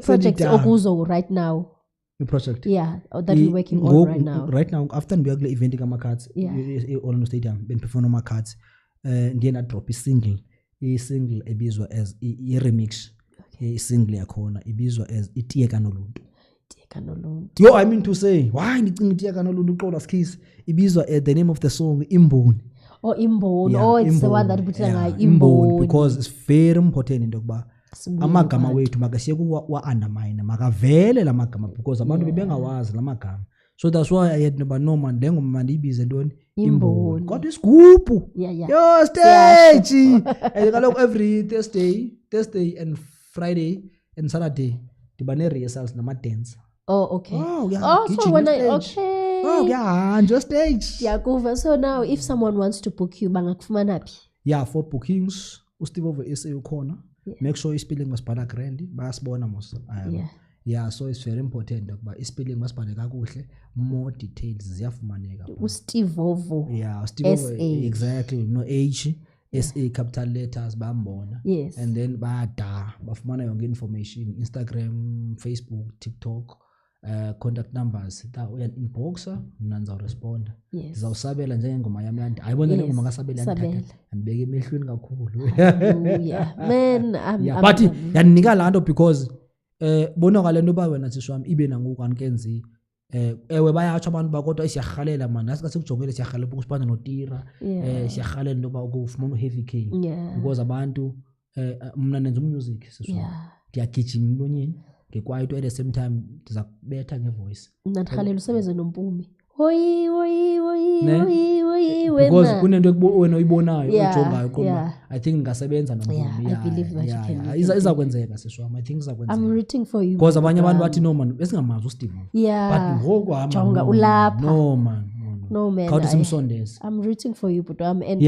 projects okuzo right now? The project. Yeah, that you're working on right now. Right now, after we are event kama cards, all stadium, ben perform my cards. Ndiye na drop single ebizwa as I remix. Single yakhona ibizwa as itiye kanoluntu. Yo, I mean to say, why ndicinga itiye kanoluntu uXola Skis ibizwa the name of the song Imboni. Oh, Imboni. It's the one that put Imboni, because it's very important into kuba amagama wethu makasiye kuwa undermine makavele la magama because abantu bebengawazi la magama. So that's why I had no man lengo mandibize ntoni Imboni. God isigubhu. Yo stage. And kaloku every Thursday and Friday and Saturday dibane rehearsals nama dance. Oh, okay. So when just stage. Yeah, go. So now if someone wants to book you bangakufumana phi? Yeah, for bookings uSteve over SA ukhona. Make sure ispelling masibhala grand bayasibona mos. Yeah, so it's very important ukuba ispelling masibhale kakuhle, more details ziyafumaneka. uSteve Ovo. Yeah, Steve Ovo, exactly. No H, SA capital letters bambona. Yes. And then bafumana yonke information, Instagram, Facebook, TikTok, contact numbers. That uya inboxa mina nizawurespond. Ngizawusabela njengengoma yami yandi. Ayibona le ngoma ngasabela yandi. Andibeke emehlweni kakhulu. Yeah. Man, but yanika lanto because bonakala into ba wena sishwami ibe nangoku ankenzi ewe bayatsho abantu bakodwa isiyahalela man asika sikujongele siyahalela ukusibana noTira siyahalela into ba ukufumana uHeavy K because abantu mina nenza music sishwami ngiyagijima emlonyeni ngekwaito at the same time ndizakubetha ngevoice nandihalela usebenze noMpumi hoyi because kunento wena uyibonayo ujongayo kodwa I think ngasebenza noMpumi. I believe that you can. Izakwenzeka sishwami. I think izakwenzeka. I'm rooting for you because abanye abantu bathi no man besingamazi uSteve. But ngoku jonga ulapha. No man. Khawuthi simsondeze. I'm rooting for you but and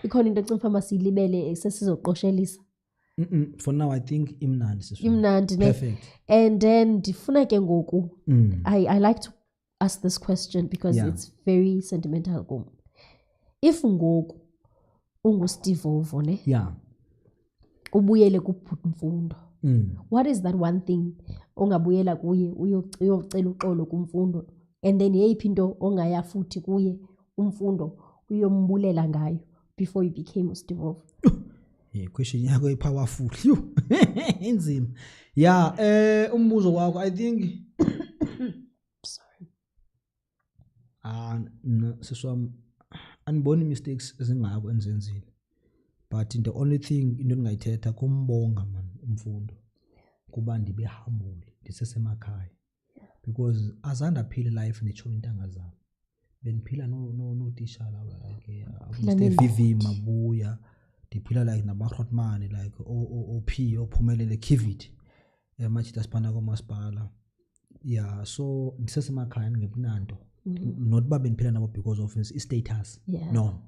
ikhona into ecimfa masilibele sesizoqoshelisa. For now I think imnandi perfect. And then ndifuna ke ngoku I like to ask this question because it's very sentimental kum. If ngoku unguSteve Ovo ne ubuyele kuBhuti Mfundo, what is that one thing ongabuyela kuye uyocela uxolo kuMfundo and then yeyiphi into ongaya futhi kuye uMfundo uyombulela ngayo before you became uSteve Ovo? Question yakho ipowerful. Inzima. Umbuzo wakho I think sorry. Siswami aniboni mistakes ezingako enzenzile. But the only thing into engayithetha kumbonga man uMfundo kuba ndibe humble ndisesemakhaya because azanda phila life nechona intanga zami. Beniphila no tishala like Mr VV Mabuya. Ndiphila like nabaRhotman like OP ophumelele Kivit machita sipana komasipala. So ndisesemakhaya ngebunanto. Not ba beniphila nabo because of status. No.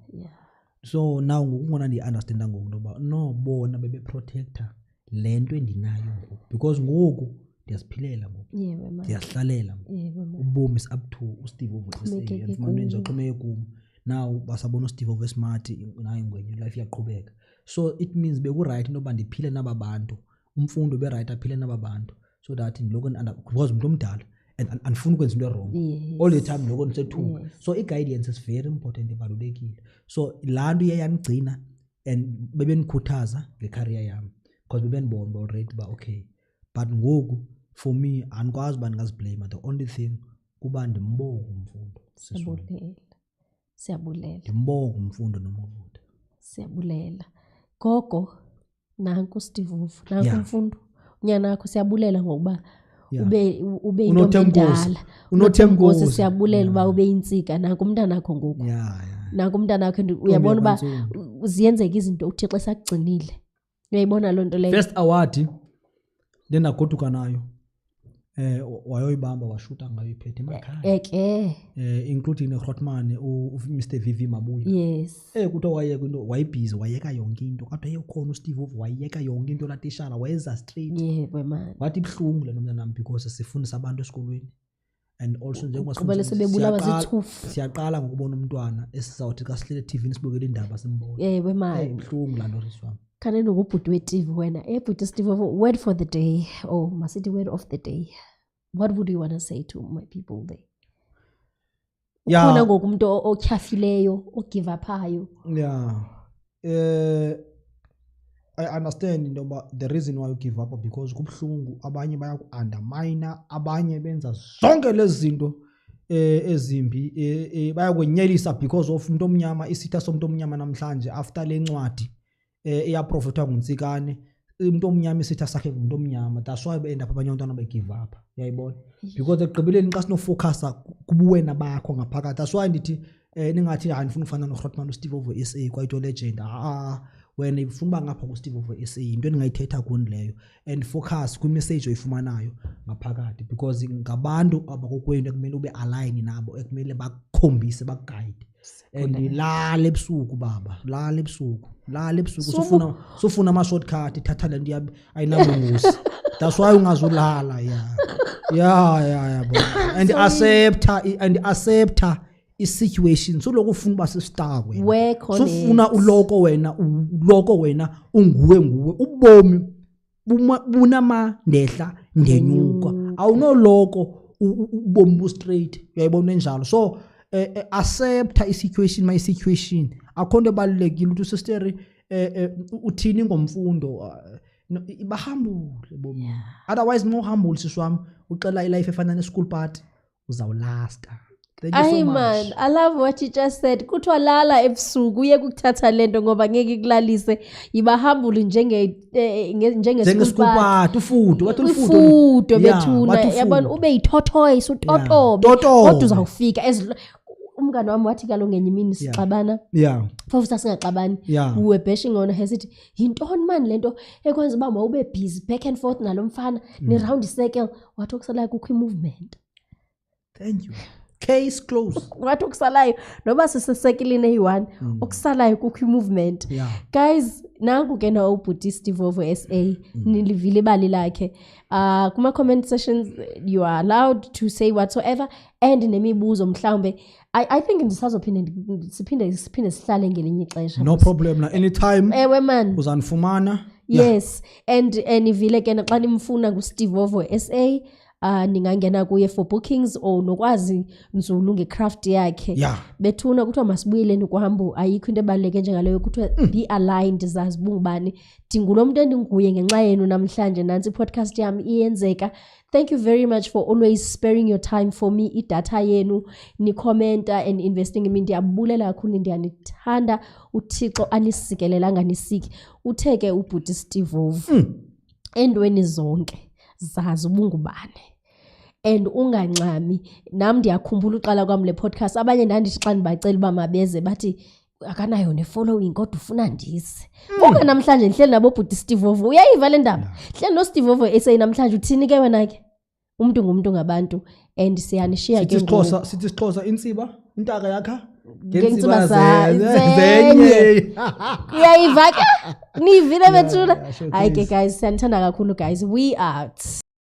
So now ngokungona ndi understand ngokuba no bona bebe protector lento endinayo ngoku because ngoku ndiyaziphilela ngoku. Ndiyahlalela ngoku. Ubomi is up to uSteve Ovo SA andifumane nje oxhomeke kum. Now basabona uSteve Ovo smart nayo ngwenye life iyaqhubeka. So it means beku right noba ndiphile nababantu. Umfundo be right aphile nababantu so that ngiloko because umuntu omdala and anifuna ukwenza into wrong all the time lokho nisethuka. So i-guidance is very important ebalulekile. So lanto iyanigcina and bebenikhuthaza ngecareer yami because bebenibona already ba okay but ngoku for me anikwazi ba ningaziblame. The only thing kuba ndimbonga uMfundo. Siyabulela ndimbonga uMfundo noMavuda. Siyabulela gogo nanku uSteve Ovo nanku uMfundo unyana wakho siyabulela ngokuba ube into endala unothemgosi siyabulela uba ube insika nanku umntana wakho ngoku nanku umntana wakho uyabona uba ziyenzeka izinto uThixo esakugcinile uyayibona lonto leyo. First award then agoduka nayo wayoyibamba washuta ngayo iphethe emakhaya including noRhotman uMr VV Mabuya. Kuthiwa wayeka into wayibhizi wayeka yonke into kodwa eyokhona uSteve Ovo wayeka yonke into latishala wayeza straight. Wathi ibhlungu lena mntana nami because sifundisa abantu esikolweni and also njengoba kubele sebebulawa zithufu siyaqala ngokubona umntwana esizawuthi xa sihlele TV nisibukele indaba simbona. Ibhlungu la nto riswami. kanene ngubhuti we-TV wena bhuti Steve word for the day or masithi word of the day, what would you want to say to my people there? Ukhona ngoku umuntu otyhafileyo ogive uphayo. I understand intoba the reason why you give up because kubhlungu, abanye bayaku-undermine, abanye benza zonke lezi zinto ezimbi bayakwenyelisa because of umuntu omnyama, isitha somuntu omnyama namhlanje after le ncwadi eyaprofethwa nguNtsikane, umuntu omnyama isitha sakhe ngumuntu omnyama. That's why beenda abanye abantwana be-give up, uyayibona, because ekugqibeleni xa sinofocus kubuwena bakho ngaphakathi. That's why ndithi ningathi andifuna ufana noGrotman uSteve over SA quite a legend. Wena ifuna uba ngapha kuSteve over SA into endingayithetha kuni leyo, and focus kwimessage oyifumanayo ngaphakathi because ngabantu abakokwenu ekumele ube align nabo, ekumele bakukhombise bakuguide. And lala ebusuku baba, lala ebusuku sufuna ama shortcut, ithatha le nto ayinabungozi. That's why ungazulala. And accept i-situation. So lokho ufuna uba sistar wena, sufuna uloko wena unguwe ubomi bunamandehla ndenyuka, awunoloko ubomi bu straight, uyayibona enjalo. So accept i-situation, my situation akho nto ebalulekile ukuthi sister uthini ngomfundo, iba humble bomini. Otherwise more humble siswami ucela ilife efana ne-school party uzawulasta. Ay man, I love what you just said. Kuthiwa lala ebusuku uye kukuthatha lento ngoba ngeke ikulalise. Yiba humble njenge-school party, ufudo bethuna, yabona ube yithothoyisa utotobe kodwa uzawufika. Umngane wami wathi kalo ngenye imini sixabana, phofu sasingaxabani, we were bashing on her, sithi yintoni man lento ekwenza uba mawube busy back and forth nalo mfana ni-round circle. Wathi okusalayo kukho i-movement. Thank you. Case closed. Wathi okusalayo noba sisesekilini eyi-1 okusalayo kukho i-movement. Guys, nanku ke na ubhuti Steve over SA nilivile ibali lakhe. Kuma comment sessions you are allowed to say whatsoever, and nemibuzo mhlawumbe I think siphinde sihlale ngelinye ixesha. No problem na anytime. Ewe man. Uzanifumana. Yes, and nivile ke na xa nimfuna nguSteve over SA ningangena kuye for bookings or nokwazi nzulu ngecraft yakhe. Bethuna kuthiwa masibuyeleni kuhambo, ayikho into ebaluleke njengaleyo, kuthiwa be aligned, zazi bungubani. Dingulo muntu endinguye ngenxa yenu namhlanje, nansi podcast yami iyenzeka. Thank you very much for always sparing your time for me, idata yenu, ni commenta and investing in me. Ndiyabulela kakhulu, ndiyanithanda, uThixo anisikelela nisiki. Utheke ubhuti Steve over endweni zonke, zazi ubungubane. And ungancami, nami ndiyakhumbula uqala kwami le podcast, abanye ndandithi xa ndibacela uba mabeze bathi akanayo ne-following kodwa ufuna ndise. Konke namhlanje ndihleli nabo bhuti Steve over, uyayiva le ndaba? Hleli no Steve over SA namhlanje, uthini ke wena ke? Umuntu ngumuntu ngabantu, and siyanishiya ke ngoku. Sithi Xhosa intsiba intaka yakha ngentsiba zenye. Uyayiva ke? Nivile bethuna? Hayi ke guys, siyanithanda kakhulu guys. We out.